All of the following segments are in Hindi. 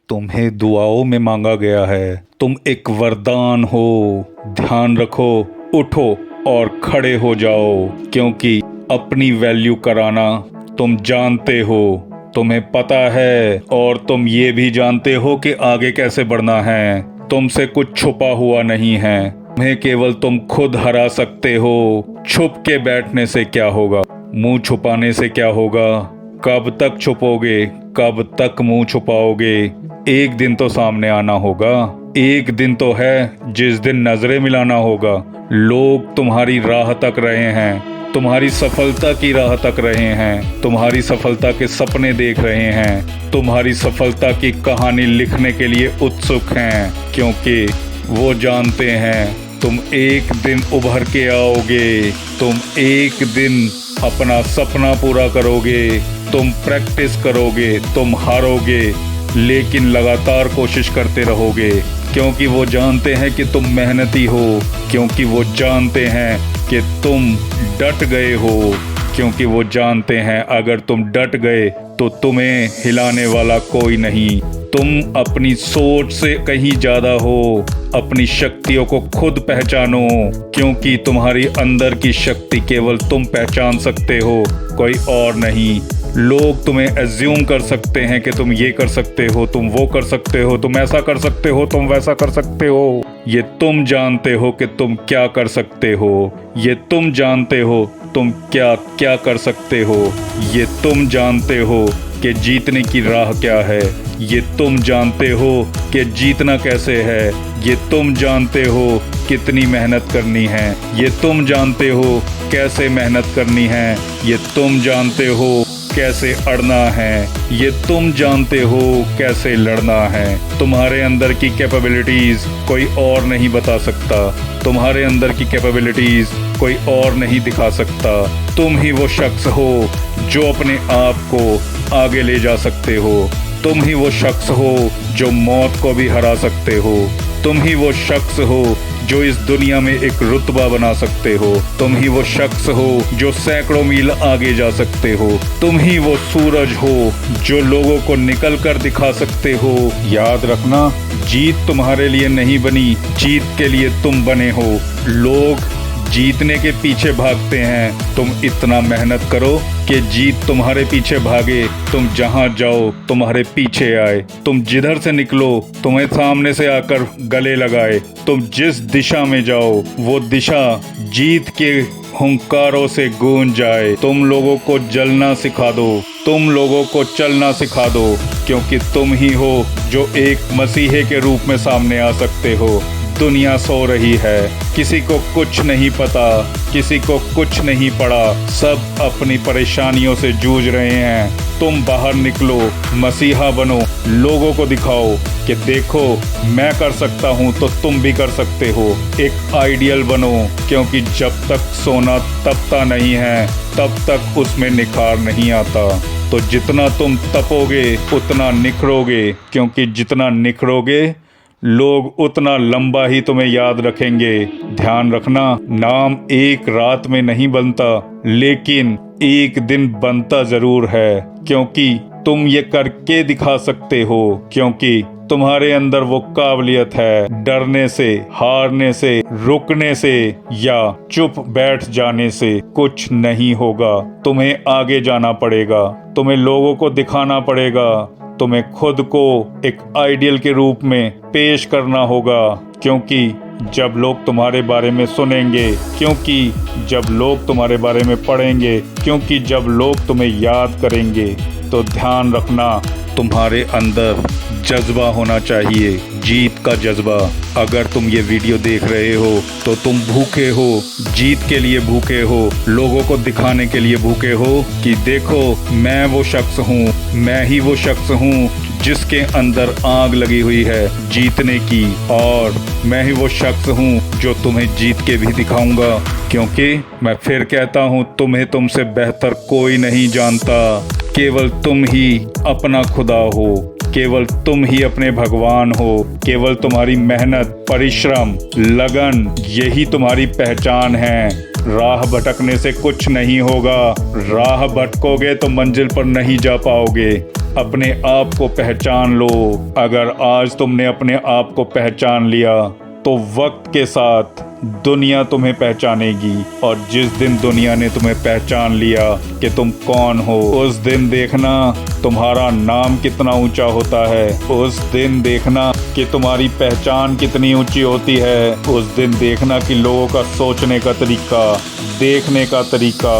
तुम्हें दुआओं में मांगा गया है। तुम एक वरदान हो। ध्यान रखो, उठो और खड़े हो जाओ, क्योंकि अपनी वैल्यू कराना तुम जानते हो। तुम्हें पता है और तुम ये भी जानते हो कि आगे कैसे बढ़ना है। तुमसे कुछ छुपा हुआ नहीं है। तुम्हें केवल तुम खुद हरा सकते हो। छुप के बैठने से क्या होगा? मुंह छुपाने से क्या होगा? कब तक छुपोगे? कब तक मुंह छुपाओगे? एक दिन तो सामने आना होगा। एक दिन तो है जिस दिन नजरें मिलाना होगा। लोग तुम्हारी राह तक रहे हैं, तुम्हारी सफलता की राह तक रहे हैं, तुम्हारी सफलता के सपने देख रहे हैं, तुम्हारी सफलता की कहानी लिखने के लिए उत्सुक हैं, क्योंकि वो जानते हैं तुम एक दिन उभर के आओगे। तुम एक दिन अपना सपना पूरा करोगे। तुम प्रैक्टिस करोगे, तुम हारोगे, लेकिन लगातार कोशिश करते रहोगे, क्योंकि वो जानते हैं कि तुम मेहनती हो, क्योंकि वो जानते हैं कि तुम डट गए हो, क्योंकि वो जानते हैं अगर तुम डट गए तो तुम्हें हिलाने वाला कोई नहीं। तुम अपनी सोच से कहीं ज़्यादा हो। अपनी शक्तियों को खुद पहचानो, क्योंकि तुम्हारी अंदर की शक्ति केवल तुम पहचान सकते हो, कोई और नहीं। लोग तुम्हें एज्यूम कर सकते हैं कि तुम ये कर सकते हो, तुम वो कर सकते हो, तुम ऐसा कर सकते हो, तुम वैसा कर सकते हो। ये तुम जानते हो कि तुम क्या कर सकते हो। ये तुम जानते हो तुम क्या क्या कर सकते हो। ये तुम जानते हो कि जीतने की राह क्या है। ये तुम जानते हो कि जीतना कैसे है। ये तुम जानते हो कितनी मेहनत करनी है। ये तुम जानते हो कैसे मेहनत करनी है। ये तुम जानते हो कैसे अड़ना है। ये तुम जानते हो कैसे लड़ना है। तुम्हारे अंदर की कैपेबिलिटीज कोई और नहीं बता सकता। तुम्हारे अंदर की कैपेबिलिटीज कोई और नहीं दिखा सकता। तुम ही वो शख्स हो जो अपने आप को आगे ले जा सकते हो। तुम ही वो शख्स हो जो मौत को भी हरा सकते हो। तुम ही वो शख्स हो जो इस दुनिया में एक रुतबा बना सकते हो। तुम ही वो शख्स हो जो सैकड़ों मील आगे जा सकते हो। तुम ही वो सूरज हो जो लोगों को निकल कर दिखा सकते हो। याद रखना, जीत तुम्हारे लिए नहीं बनी, जीत के लिए तुम बने हो। लोग जीतने के पीछे भागते हैं, तुम इतना मेहनत करो कि जीत तुम्हारे पीछे भागे। तुम जहां जाओ तुम्हारे पीछे आए। तुम जिधर से निकलो तुम्हें सामने से आकर गले लगाए। तुम जिस दिशा में जाओ वो दिशा जीत के हुंकारों से गूंज जाए। तुम लोगों को जलना सिखा दो, तुम लोगों को चलना सिखा दो, क्योंकि तुम ही हो जो एक मसीहे के रूप में सामने आ सकते हो। दुनिया सो रही है, किसी को कुछ नहीं पता, किसी को कुछ नहीं पड़ा, सब अपनी परेशानियों से जूझ रहे हैं। तुम बाहर निकलो, मसीहा बनो, लोगों को दिखाओ कि देखो मैं कर सकता हूँ तो तुम भी कर सकते हो। एक आइडियल बनो, क्योंकि जब तक सोना तपता नहीं है तब तक उसमें निखार नहीं आता। तो जितना तुम तपोगे उतना निखरोगे, क्योंकि जितना निखरोगे लोग उतना लंबा ही तुम्हें याद रखेंगे। ध्यान रखना, नाम एक रात में नहीं बनता, लेकिन एक दिन बनता जरूर है, क्योंकि तुम ये करके दिखा सकते हो, क्योंकि तुम्हारे अंदर वो काबिलियत है। डरने से, हारने से, रुकने से या चुप बैठ जाने से कुछ नहीं होगा। तुम्हें आगे जाना पड़ेगा, तुम्हें लोगों को दिखाना पड़ेगा, तुम्हें खुद को एक आइडियल के रूप में पेश करना होगा, क्योंकि जब लोग तुम्हारे बारे में सुनेंगे, क्योंकि जब लोग तुम्हारे बारे में पढ़ेंगे, क्योंकि जब लोग तुम्हें याद करेंगे, तो ध्यान रखना तुम्हारे अंदर जज्बा होना चाहिए, जीत का जज्बा। अगर तुम ये वीडियो देख रहे हो तो तुम भूखे हो, जीत के लिए भूखे हो, लोगों को दिखाने के लिए भूखे हो कि देखो मैं वो शख्स हूँ, मैं ही वो शख्स हूँ जिसके अंदर आग लगी हुई है जीतने की, और मैं ही वो शख्स हूँ जो तुम्हें जीत के भी दिखाऊंगा। क्योंकि मैं फिर कहता हूँ, तुम्हें तुमसे बेहतर कोई नहीं जानता। केवल तुम ही अपना खुदा हो, केवल तुम ही अपने भगवान हो। केवल तुम्हारी मेहनत, परिश्रम, लगन, यही तुम्हारी पहचान है। राह भटकने से कुछ नहीं होगा। राह भटकोगे तो मंजिल पर नहीं जा पाओगे। अपने आप को पहचान लो। अगर आज तुमने अपने आप को पहचान लिया तो वक्त के साथ दुनिया तुम्हें पहचानेगी, और जिस दिन दुनिया ने तुम्हें पहचान लिया कि तुम कौन हो, उस दिन देखना तुम्हारा नाम कितना ऊंचा होता है। उस दिन देखना कि तुम्हारी पहचान कितनी ऊंची होती है। उस दिन देखना कि लोगों का सोचने का तरीका, देखने का तरीका,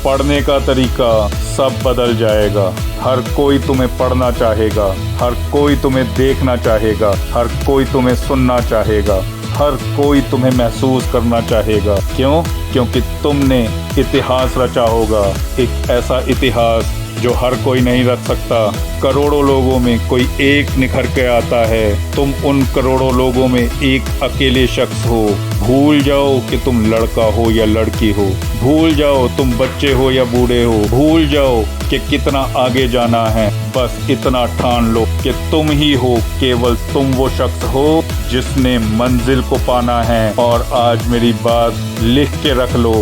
पढ़ने का तरीका सब बदल जाएगा। हर कोई तुम्हें पढ़ना चाहेगा, हर कोई तुम्हें देखना चाहेगा, हर कोई तुम्हें सुनना चाहेगा, हर कोई तुम्हें महसूस करना चाहेगा। क्यों? क्योंकि तुमने इतिहास रचा होगा, एक ऐसा इतिहास जो हर कोई नहीं रच सकता। करोड़ों लोगों में कोई एक निखर के आता है, तुम उन करोड़ों लोगों में एक अकेले शख्स हो। भूल जाओ कि तुम लड़का हो या लड़की हो, भूल जाओ तुम बच्चे हो या बूढ़े हो, भूल जाओ कि कितना आगे जाना है। बस इतना ठान लो कि तुम ही हो, केवल तुम वो शख्स हो जिसने मंजिल को पाना है। और आज मेरी बात लिख के रख लो,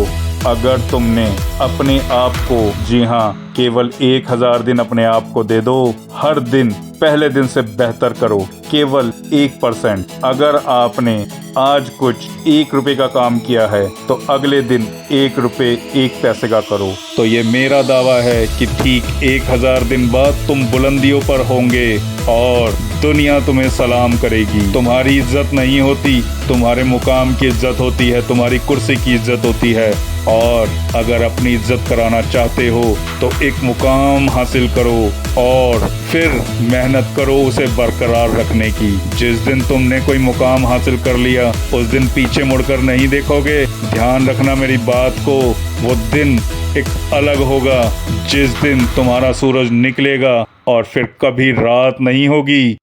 अगर तुमने अपने आप को, जी हाँ, केवल 1000 दिन अपने आप को दे दो, हर दिन पहले दिन से बेहतर करो, केवल 1%। अगर आपने आज कुछ 1 रुपए का काम किया है तो अगले दिन 1 रुपए 1 पैसे का करो। तो ये मेरा दावा है कि ठीक 1000 दिन बाद तुम बुलंदियों पर होंगे और दुनिया तुम्हें सलाम करेगी। तुम्हारी इज्जत नहीं होती, तुम्हारे मुकाम की इज्जत होती है, तुम्हारी कुर्सी की इज्जत होती है। और अगर अपनी इज्जत कराना चाहते हो तो एक मुकाम हासिल करो और फिर मेहनत करो उसे बरकरार रखने की। जिस दिन तुमने कोई मुकाम हासिल कर लिया उस दिन पीछे मुड़कर नहीं देखोगे। ध्यान रखना मेरी बात को, वो दिन एक अलग होगा जिस दिन तुम्हारा सूरज निकलेगा और फिर कभी रात नहीं होगी।